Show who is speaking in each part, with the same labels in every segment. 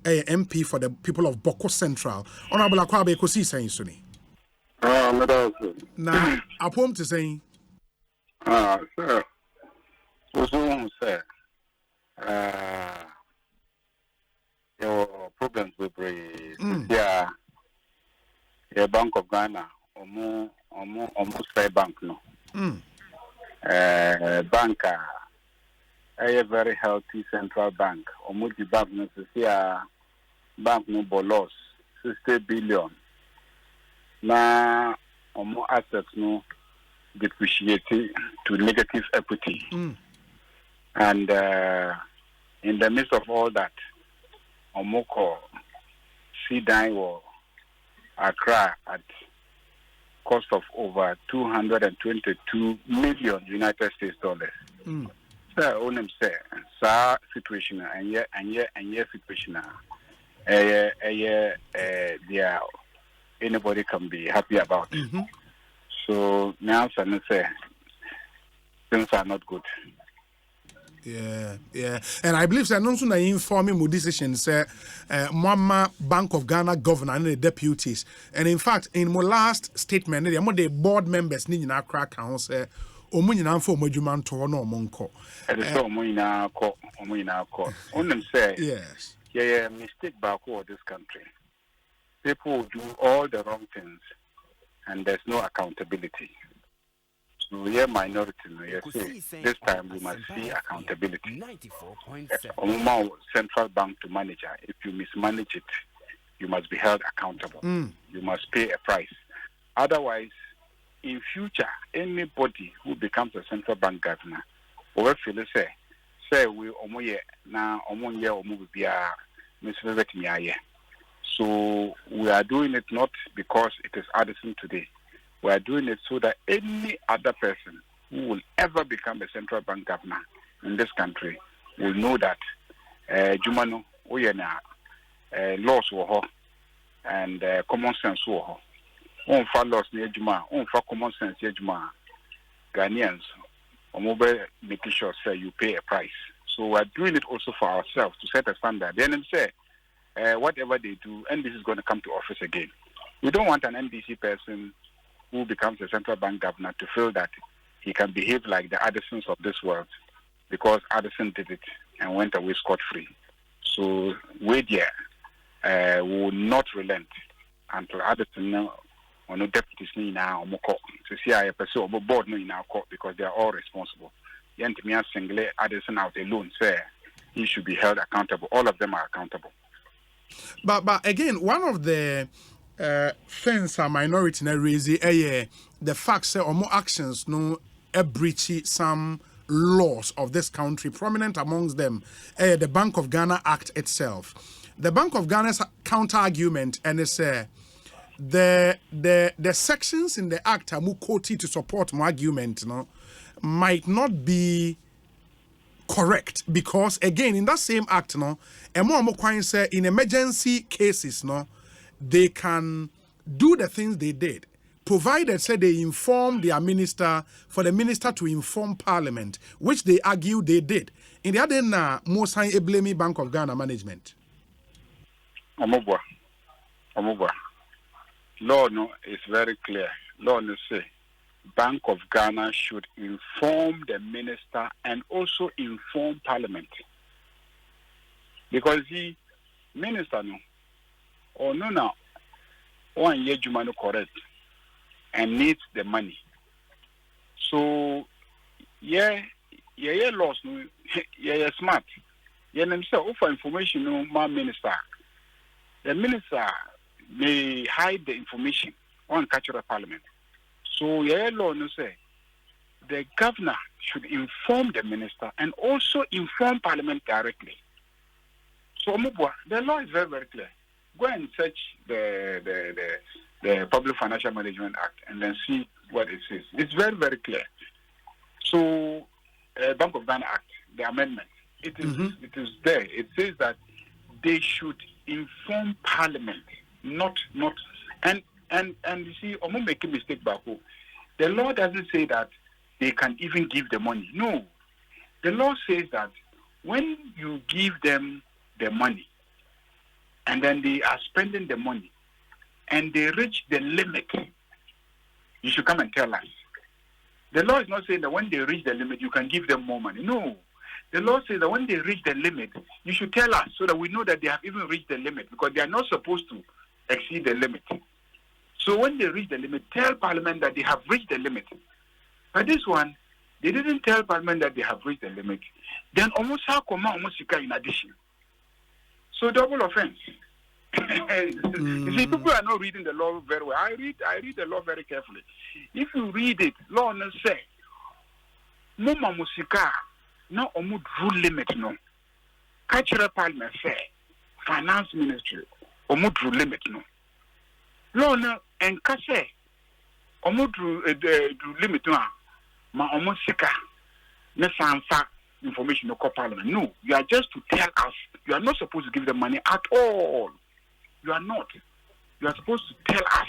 Speaker 1: MP for the people of Boko Central. Honorable Akwabe Kosi saying Suni. Now, upon to saying,
Speaker 2: sir, also say, your problems with the Bank of Ghana, almost fair bank, no. Banker, a very healthy central bank, almost the bank, no, bank no loss, 60 billion. Now, more assets no depreciating to negative equity. And in the midst of all that, Omoko Sidai or Accra at cost of over 222 million United States dollars. So, onem say, sa situation and yet situation. Anybody can be happy about. So now, I say things are not good.
Speaker 1: Yeah. And I believe that non soon informing my decision say Mama Bank of Ghana governor and the deputies. And in fact, in my last statement, the board members need na crack council omunyina for mojuman to no monko.
Speaker 2: And so omunyina ko. Onem say
Speaker 1: yes.
Speaker 2: Yeah, mistake back over this country. People do all the wrong things and there's no accountability. So we are minority. This time we must see accountability. Central bank to manager. If you mismanage it, you must be held accountable. You must pay a price. Otherwise, in future, anybody who becomes a central bank governor, or if you say we now so we are doing it not because it is Addison today. We are doing it so that any other person who will ever become a central bank governor in this country will know that Jumano Oyena laws were and common sense were. On for laws near Juma, on for common sense near Juma. Ghanaians, mobile making sure say you pay a price. So we are doing it also for ourselves to set a standard. Then say whatever they do, NBC is going to come to office again. We don't want an NBC person who becomes a central bank governor to feel that he can behave like the Addisons of this world because Addison did it and went away scot-free. So we will not relent until Addison or no deputies now to see I pursue board no in our court because they are all responsible. Yantimia single Addison out alone say he should be held accountable. All of them are accountable.
Speaker 1: But again, one of the things a minority na raise the fact say or more actions no breach some laws of this country. Prominent amongst them, the Bank of Ghana Act itself. The Bank of Ghana's counter argument and it's the sections in the act are quoted to support my argument, might not be correct because again in that same act, say in emergency cases, they can do the things they did, provided say they inform their minister for the minister to inform Parliament, which they argue they did. In the other most high blame Bank of Ghana management.
Speaker 2: Omobwa. Law is very clear. Law say Bank of Ghana should inform the minister and also inform Parliament. Because the minister one year Jumano correct and needs the money. So laws smart. Offer information my minister. The minister may hide the information on cultural Parliament. So law say the governor should inform the minister and also inform Parliament directly. So the law is very, very clear. Go and search the Public Financial Management Act and then see what it says. It's very, very clear. So Bank of Ghana Act, the amendment, it is there. It says that they should inform Parliament, not and you see, I'm not making a mistake, Baku. The law doesn't say that they can even give the money. No. The law says that when you give them the money, and then they are spending the money, and they reach the limit, you should come and tell us. The law is not saying that when they reach the limit, you can give them more money. No. The law says that when they reach the limit, you should tell us so that we know that they have even reached the limit, because they are not supposed to exceed the limit. So when they reach the limit, tell Parliament that they have reached the limit. But this one, they didn't tell Parliament that they have reached the limit. Then almost how come almost in addition. So double offense. You see, people are not reading the law very well. I read the law very carefully. If you read it, law no say, Muma Musika, no omu drew limit no. Cultural Parliament say, Finance Ministry, omu drew limit no. Law no enkase, omu drew limit no. Ma omu sika, ne sanfa information no Parliament. No, you are just to tell us. You are not supposed to give them money at all. You are not. You are supposed to tell us,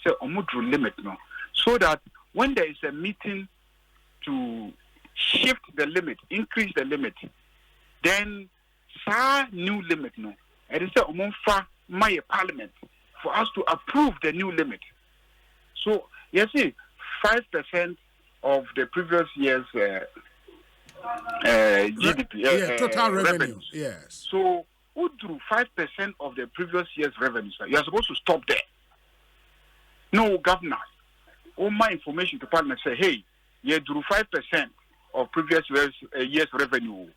Speaker 2: say, omudru limit no, so that when there is a meeting to shift the limit, increase the limit, then sa new limit no, it is a omunfa my Parliament for us to approve the new limit. So you see, 5% of the previous year's GDP,
Speaker 1: total revenue.
Speaker 2: Revenues.
Speaker 1: Yes.
Speaker 2: So who drew 5% of the previous year's revenues? You are supposed to stop there. No, governor. All my information to Parliament say, hey, you drew 5% of previous year's revenue.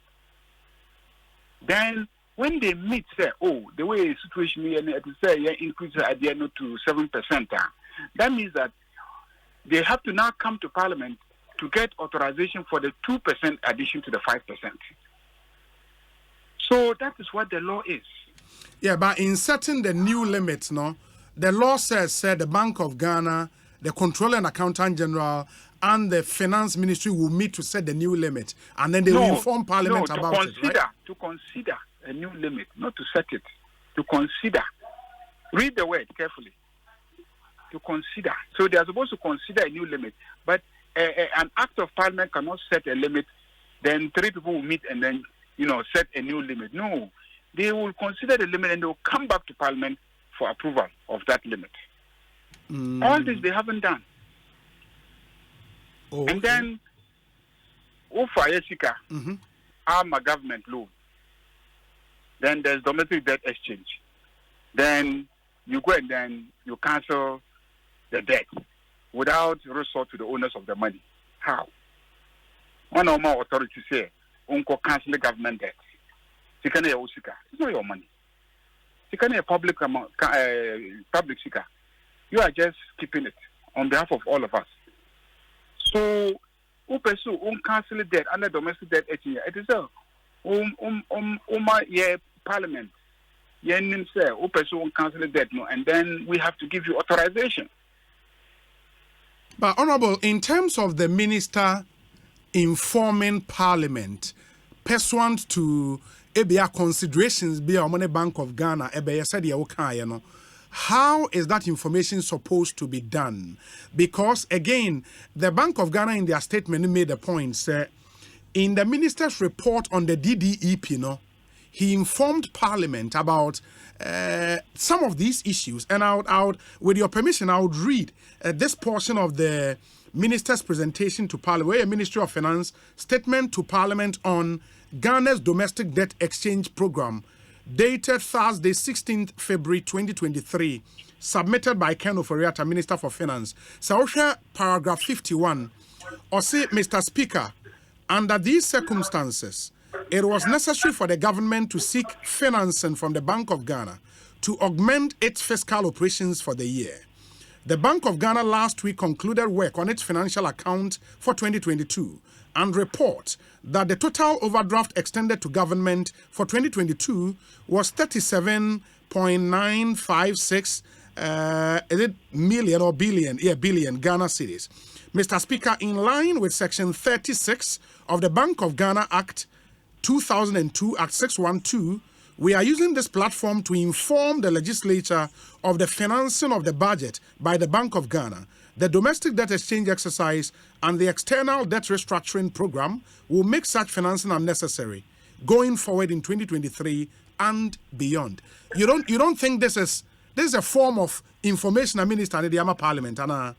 Speaker 2: Then when they meet, say, oh, the way the situation is, say, increase at the end to 7%. That means that they have to now come to Parliament to get authorization for the 2% addition to the 5%. So that is what the law is.
Speaker 1: Yeah, but in setting the new limits, no, the law says the Bank of Ghana, the Controller and Accountant General, and the Finance Ministry will meet to set the new limit, and then they will inform Parliament about it, right?
Speaker 2: To consider a new limit, not to set it. To consider. Read the word carefully. To consider. So they are supposed to consider a new limit, but an act of Parliament cannot set a limit. Then 3 people will meet and then set a new limit. No, they will consider the limit and they will come back to Parliament for approval of that limit. All this they haven't done.
Speaker 1: Oh,
Speaker 2: and then, for Ayariga, I'm a government loan. Then there's domestic debt exchange. Then you go and then you cancel the debt without resort to the owners of the money. How? One or more authorities say, unko cancel the government debt. It's not your money. It's a public seeker. You are just keeping it on behalf of all of us. So, who pursue cancel debt under domestic debt? It is a Parliament. Who pursue cancel debt no, and then we have to give you authorization.
Speaker 1: But Honourable, in terms of the minister informing Parliament pursuant to considerations be our money Bank of Ghana, how is that information supposed to be done? Because again, the Bank of Ghana in their statement made a point, in the minister's report on the DDEP, he informed Parliament about some of these issues. And I would, with your permission, I would read this portion of the minister's presentation to Parliament, where a Ministry of Finance statement to Parliament on Ghana's domestic debt exchange program, dated Thursday, 16th February 2023, submitted by Ken Oforiatta, Minister for Finance. So, paragraph 51, or say, Mr. Speaker, under these circumstances, it was necessary for the government to seek financing from the Bank of Ghana to augment its fiscal operations for the year. The Bank of Ghana last week concluded work on its financial account for 2022 and report that the total overdraft extended to government for 2022 was 37.956 is it million or billion? Yeah, billion Ghana cedis. Mr. Speaker, in line with Section 36 of the Bank of Ghana Act 2002, Act 612, we are using this platform to inform the legislature of the financing of the budget by the Bank of Ghana. The domestic debt exchange exercise and the external debt restructuring program will make such financing unnecessary going forward in 2023 and beyond. You don't think this is a form of information a minister in the Yama Parliament, Anna?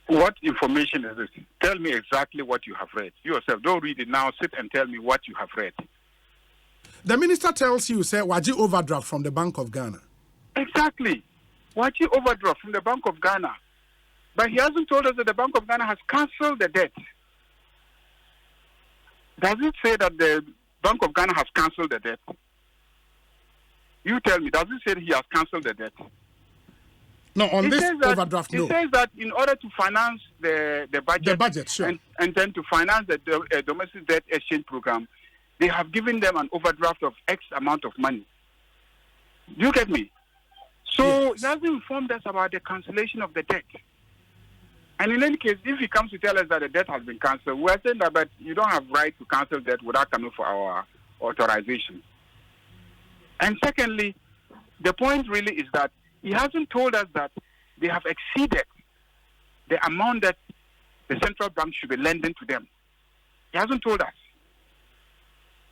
Speaker 2: What information is this? Tell me exactly what you have read. You yourself, don't read it now. Sit and tell me what you have read.
Speaker 1: The minister tells you, say, Waji overdraft from the Bank of Ghana.
Speaker 2: Exactly. Waji overdraft from the Bank of Ghana. But he hasn't told us that the Bank of Ghana has cancelled the debt. Does it say that the Bank of Ghana has cancelled the debt? You tell me, does it say he has cancelled the debt?
Speaker 1: No, on this overdraft, no.
Speaker 2: It says that in order to finance the budget,
Speaker 1: sure.
Speaker 2: and then to finance the domestic debt exchange program, they have given them an overdraft of X amount of money. Do you get me? So
Speaker 1: yes.
Speaker 2: He hasn't informed us about the cancellation of the debt. And in any case, if he comes to tell us that the debt has been cancelled, we are saying that, but you don't have right to cancel debt without coming for our authorization. And secondly, the point really is that he hasn't told us that they have exceeded the amount that the central bank should be lending to them. He hasn't told us.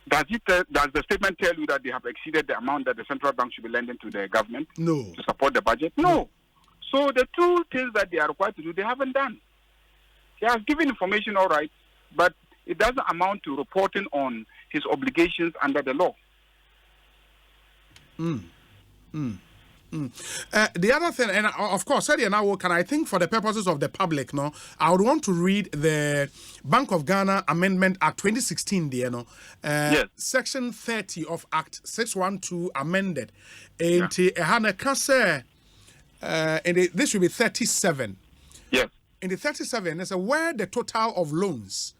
Speaker 2: Does the statement tell you that they have exceeded the amount that the central bank should be lending to the government?
Speaker 1: No.
Speaker 2: To support the budget? No. So the two things that they are required to do, they haven't done. He has given information, all right, but it doesn't amount to reporting on his obligations under the law.
Speaker 1: The other thing, and of course, I think for the purposes of the public, no, I would want to read the Bank of Ghana Amendment Act 2016,
Speaker 2: yes.
Speaker 1: Section 30 of Act 612 amended. And this should be 37.
Speaker 2: Yes.
Speaker 1: In the 37, there's where the total of loans,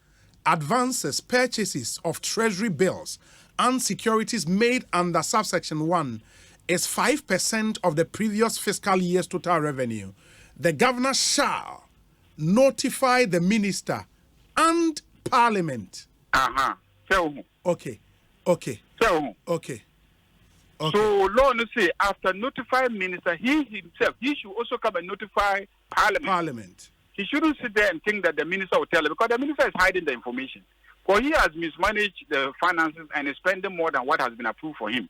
Speaker 1: advances, purchases of treasury bills, and securities made under subsection 1 is 5% of the previous fiscal year's total revenue. The governor shall notify the minister and parliament. Okay.
Speaker 2: So, law say after notifying minister, he himself, he should also come and notify parliament. He shouldn't sit there and think that the minister will tell him, because the minister is hiding the information. Because he has mismanaged the finances and is spending more than what has been approved for him.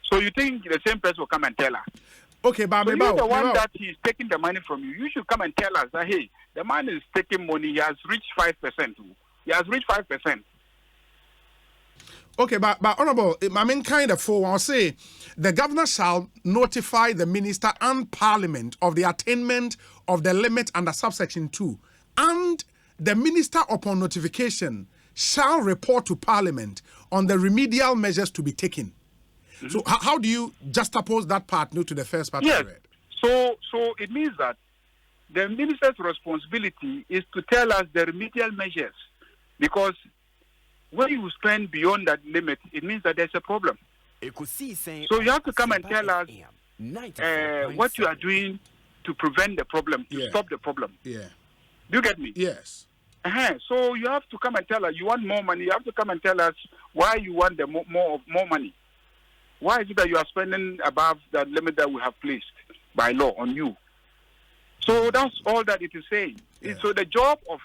Speaker 2: So you think the same person will come and tell us?
Speaker 1: Okay, but
Speaker 2: so you're the one that he's taking the money from you. You should come and tell us that, hey, the man is taking money. He has reached 5%. He has reached 5%.
Speaker 1: Okay, but Honorable, I mean, kind of for, I'll say, the governor shall notify the minister and parliament of the attainment of the limit under subsection 2. And the minister, upon notification, shall report to parliament on the remedial measures to be taken. Mm-hmm. So how do you juxtapose that part to the first part?
Speaker 2: Yes. So it means that the minister's responsibility is to tell us the remedial measures, because when you spend beyond that limit, it means that there's a problem. So you have to come and tell us what you are doing to prevent the problem, to stop the problem.
Speaker 1: Yeah.
Speaker 2: Do you get me?
Speaker 1: Yes.
Speaker 2: So you have to come and tell us you want more money. You have to come and tell us why you want the more money. Why is it that you are spending above the limit that we have placed by law on you? So that's all that it is saying. Yeah. So the job of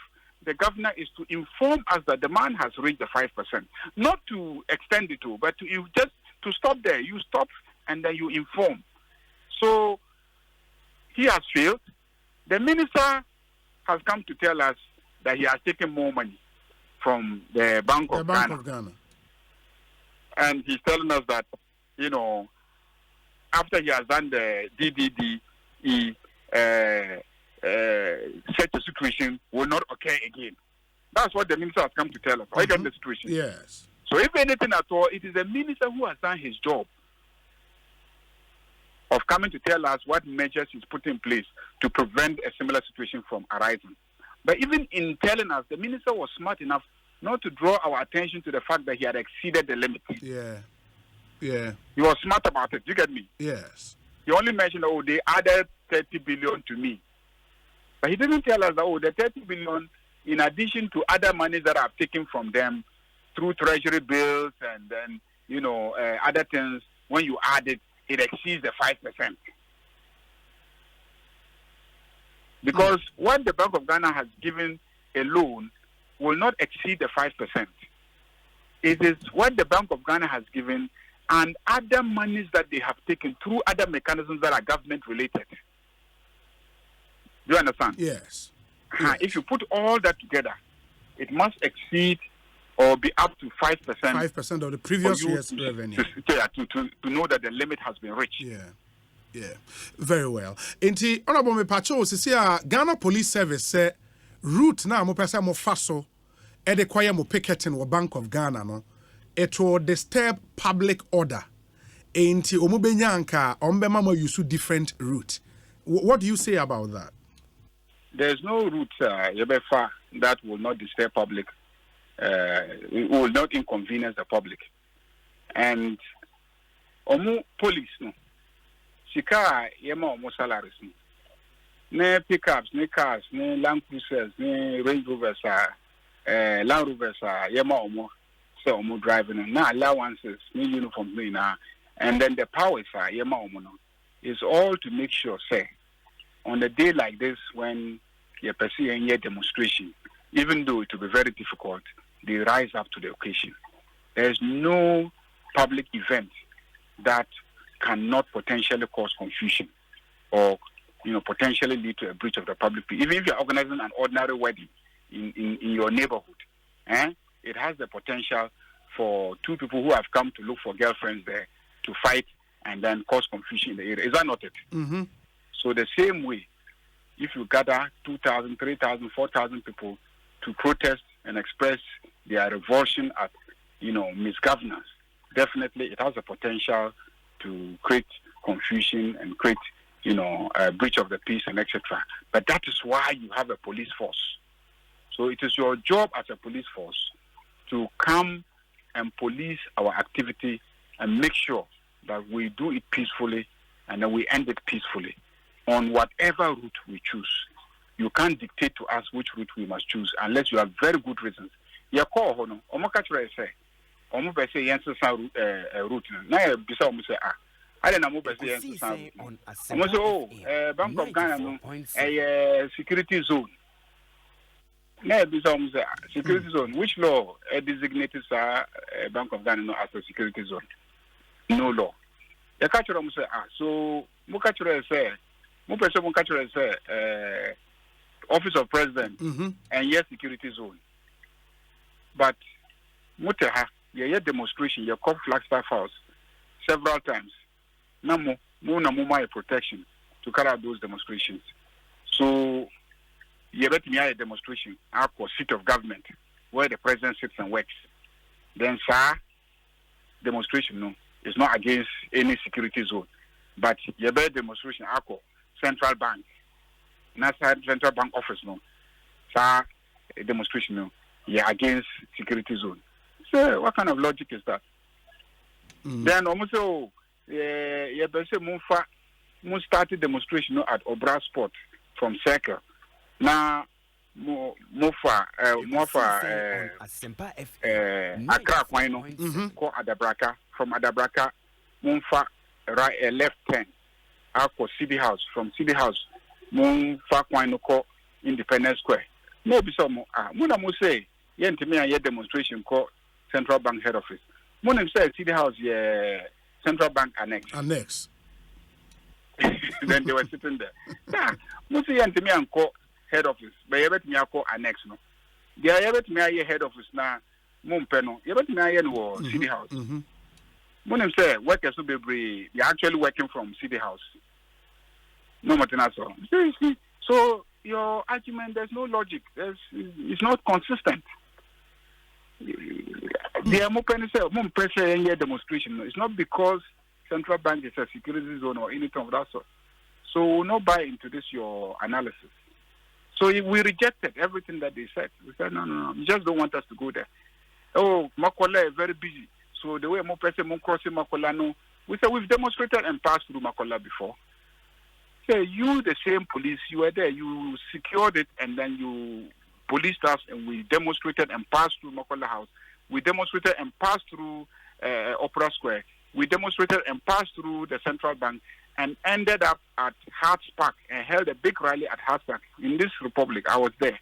Speaker 2: the governor is to inform us that the man has reached the 5%. Not to extend it to, but just to stop there. You stop and then you inform. So he has failed. The minister has come to tell us that he has taken more money from the Bank of Ghana. And he's telling us that, after he has done the DDD, such a situation will not occur again. That's what the minister has come to tell us. Right on the situation.
Speaker 1: Yes.
Speaker 2: So if anything at all, it is the minister who has done his job of coming to tell us what measures he's put in place to prevent a similar situation from arising. But even in telling us, the minister was smart enough not to draw our attention to the fact that he had exceeded the limit.
Speaker 1: Yeah.
Speaker 2: He was smart about it. You get me?
Speaker 1: Yes.
Speaker 2: He only mentioned, they added 30 billion to me. But he didn't tell us that, the 30 billion, in addition to other monies that I've taken from them through treasury bills and then, other things, when you add it, it exceeds the 5%. Because what the Bank of Ghana has given a loan will not exceed the 5%. It is what the Bank of Ghana has given and other monies that they have taken through other mechanisms that are government related. Do you understand?
Speaker 1: Yes.
Speaker 2: If you put all that together, it must exceed or be up to 5%.
Speaker 1: 5% of the previous year's revenue.
Speaker 2: To know that the limit has been reached.
Speaker 1: Yeah. Very well. Inti honorable me pacho sisi Ghana Police Service say route na mo pesa mo faso e de kwaye mo picketing wo Bank of Ghana no. It will disturb public order. Inti omo benya anka ombema mo use different route. What do you say about that?
Speaker 2: There's no route Yebefa that will not disturb public. It will not inconvenience the public. And omo police no. Sika yema omo salaries no. Ne pickups, ne cars, ne Land Cruisers, ne Range Rovers, Land Rovers, yema omo. So omo driving na allowances, ne uniforms, na. And then the powers yema omo no. Is all to make sure, say, on a day like this when you pursue any demonstration, even though it will be very difficult, they rise up to the occasion. There is no public event that cannot potentially cause confusion or potentially lead to a breach of the public peace. Even if you're organizing an ordinary wedding in your neighborhood, it has the potential for two people who have come to look for girlfriends there to fight and then cause confusion in the area. Is that not it?
Speaker 1: Mm-hmm.
Speaker 2: So the same way, if you gather 2,000, 3,000, 4,000 people to protest and express their revulsion at, misgovernance, definitely it has the potential to create confusion and create, a breach of the peace and etc. But that is why you have a police force. So it is your job as a police force to come and police our activity and make sure that we do it peacefully and then we end it peacefully on whatever route we choose. You can't dictate to us which route we must choose unless you have very good reasons. Ya call hono, omo kachre say, omo be say yense san route na ya bisa omo say I don't know be say yense san. Omo say Bank of Ghana no security zone. Na ya bisa omo say security zone. Which law designated Bank of Ghana no as a security zone? No law. Ya kachre omo say so mo kachre say mo person mo kachre say Office of President and yes security zone. But muteha ye demonstration ye call Flagstaff House several times. Namo na my protection to carry out those demonstrations. So ye bet me a demonstration at seat of government where the president sits and works. Then demonstration no is not against any security zone. But ye bet demonstration at Central Bank. National Central Bank office no. Demonstration no. Yeah, against security zone. So what kind of logic is that? Then almost moon started demonstration at Obra Sport from Circle. Now Mofa Accra Kwino call Adabraka from Adabraka Moonfa right left turn out for City House from City House Moonfa Kwino call Independence Square. No be some Muna mo say yentimi a demonstration called Central Bank head office. Monem say City House Central Bank annex. Then they were sitting there. Yeah, mo say yentimi an call head office, but yebetimi call annex no. They are yebetimi head office na mumpe no. Yebetimi no City House. Monem say workers will be they are actually working from City House. No matter so. Seriously. So your argument, there's no logic. It's not consistent. The demonstration. It's not because Central Bank is a security zone or anything of that sort. So we'll not buy into this your analysis. So we rejected everything that they said. We said no. You just don't want us to go there. Oh, Makola is very busy. So the way more person crossing Makola no. We said we've demonstrated and passed through Makola before. So you, the same police, you were there, you secured it, and then you policed us, and we demonstrated and passed through Makola House. We demonstrated and passed through Opera Square. We demonstrated and passed through the Central Bank, and ended up at Hearts Park and held a big rally at Hearts Park. In this republic, I was there.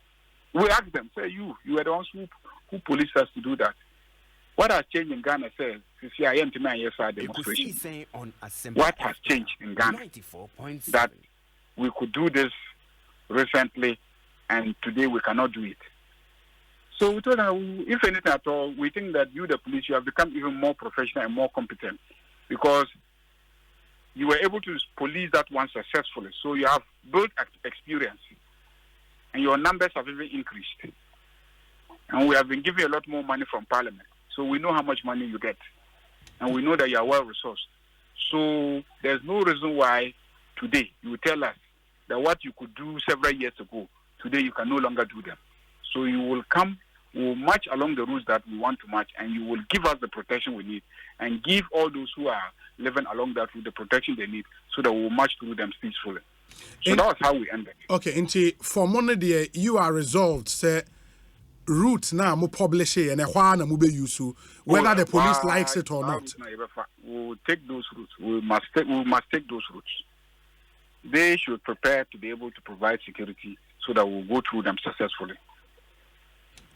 Speaker 2: We asked them, say, you were the ones who policed us to do that. What has changed in Ghana says, demonstration. What has changed in Ghana? That we could do this recently and today we cannot do it. So we told them, if anything at all, we think that you, the police, you have become even more professional and more competent because you were able to police that one successfully. So you have built experience and your numbers have even increased. And we have been giving a lot more money from Parliament. So we know how much money you get. And we know that you are well resourced. So there's no reason why today you tell us that what you could do several years ago, today you can no longer do them. So you will come, we will march along the routes that we want to march, and you will give us the protection we need, and give all those who are living along that route the protection they need, so that we will march through them peacefully. So that was how we ended.
Speaker 1: Okay, Inti, for money, you are resolved, say, route now mo publish it and mo be use whether the police likes it or not.
Speaker 2: We will take those routes. We must take those routes. They should prepare to be able to provide security so that we'll go through them successfully.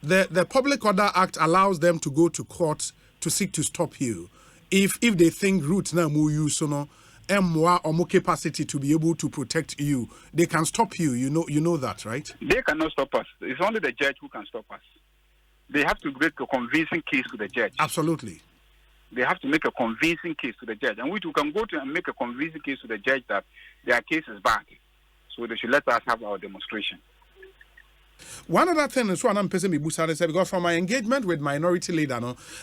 Speaker 1: The Public Order Act allows them to go to court to seek to stop you. If they think route now mo use no more or more capacity to be able to protect you, they can stop you. You know that, right?
Speaker 2: They cannot stop us. It's only the judge who can stop us. They have to make a convincing case to the judge.
Speaker 1: Absolutely.
Speaker 2: They have to make a convincing case to the judge. And we too can go to and make a convincing case to the judge that their case is bad. So they should let us have our demonstration.
Speaker 1: One other thing is what I'm saying because from my engagement with minority leader,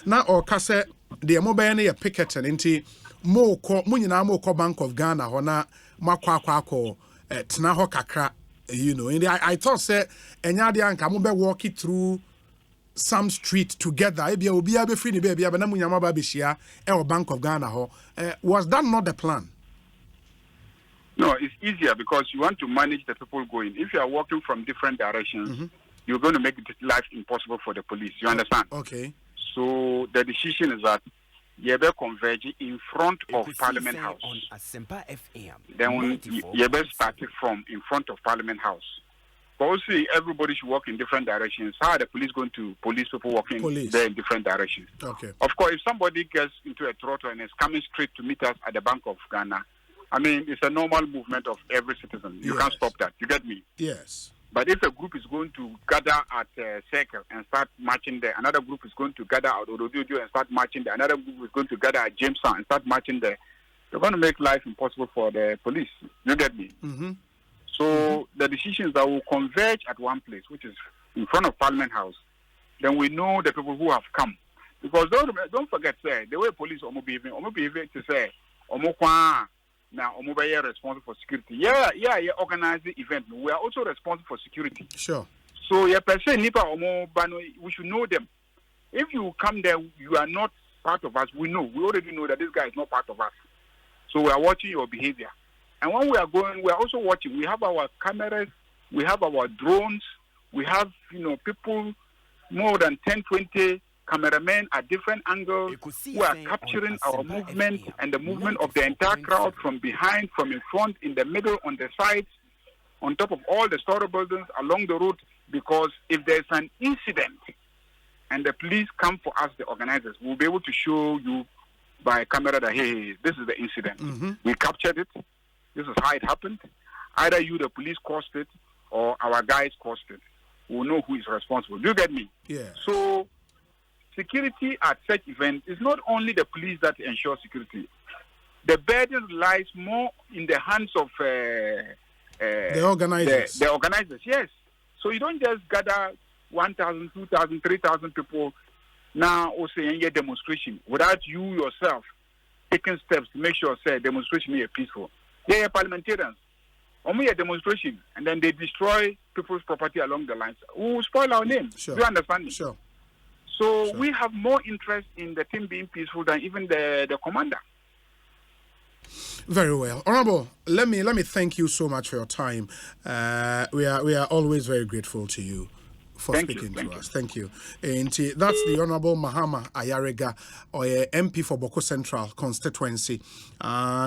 Speaker 1: now or kase the mobile near picketing into more Bank of Ghana or na makwa tna kakra, and I thought say enyadian ka mo be walk it through some street together. Ebia obi abe free ni baby abana munyama ba behia e Bank of Ghana ho. Was that not the plan?
Speaker 2: No, it's easier because you want to manage the people going. If you are walking from different directions, you're going to make life impossible for the police. You understand?
Speaker 1: Okay.
Speaker 2: So the decision is that Yebe converge in front of Parliament House. Then Yebe started from in front of Parliament House. But also everybody should walk in different directions. How are the police going to police people walking there in different directions?
Speaker 1: Okay.
Speaker 2: Of course, if somebody gets into a throttle and is coming straight to meet us at the Bank of Ghana, I mean, it's a normal movement of every citizen. You can't stop that. You get me?
Speaker 1: Yes.
Speaker 2: But if a group is going to gather at a circle and start marching there, another group is going to gather at Orodojo and start marching there, another group is going to gather at Jamestown and start marching there, they're going to make life impossible for the police. You get me? So the decisions that will converge at one place, which is in front of Parliament House, then we know the people who have come. Because don't forget, sir, the way police are behaving to say, now, Omobaya responsible for security. Yeah, organize the event. We are also responsible for security.
Speaker 1: Sure.
Speaker 2: So, we should know them. If you come there, you are not part of us. We already know that this guy is not part of us. So, we are watching your behavior. And when we are going, we are also watching. We have our cameras, we have our drones, we have, people, more than 10, 20 cameramen at different angles who are capturing our movement and the movement of the entire crowd from behind, from in front, in the middle, on the sides, on top of all the store buildings along the route. Because if there's an incident and the police come for us, the organizers, we'll be able to show you by camera that, hey, this is the incident. We captured it. This is how it happened. Either you, the police, caused it, or our guys caused it. We'll know who is responsible. Do you get me?
Speaker 1: Yeah.
Speaker 2: So, security at such events is not only the police that ensure security. The burden lies more in the hands of
Speaker 1: the organizers.
Speaker 2: The organizers, yes. So you don't just gather 1,000, 2,000, 3,000 people now also in a demonstration without you yourself taking steps to make sure demonstration is peaceful. Yeah, parliamentarians. Only a demonstration and then they destroy people's property along the lines. We will spoil our name.
Speaker 1: Sure.
Speaker 2: Do you understand me?
Speaker 1: Sure.
Speaker 2: So we have more interest in the team being peaceful than even the commander.
Speaker 1: Very well. Honorable, let me thank you so much for your time. We are always very grateful to you for speaking to us. Thank you. And that's the Honorable Mahama Ayariga, or MP for Boko Central constituency.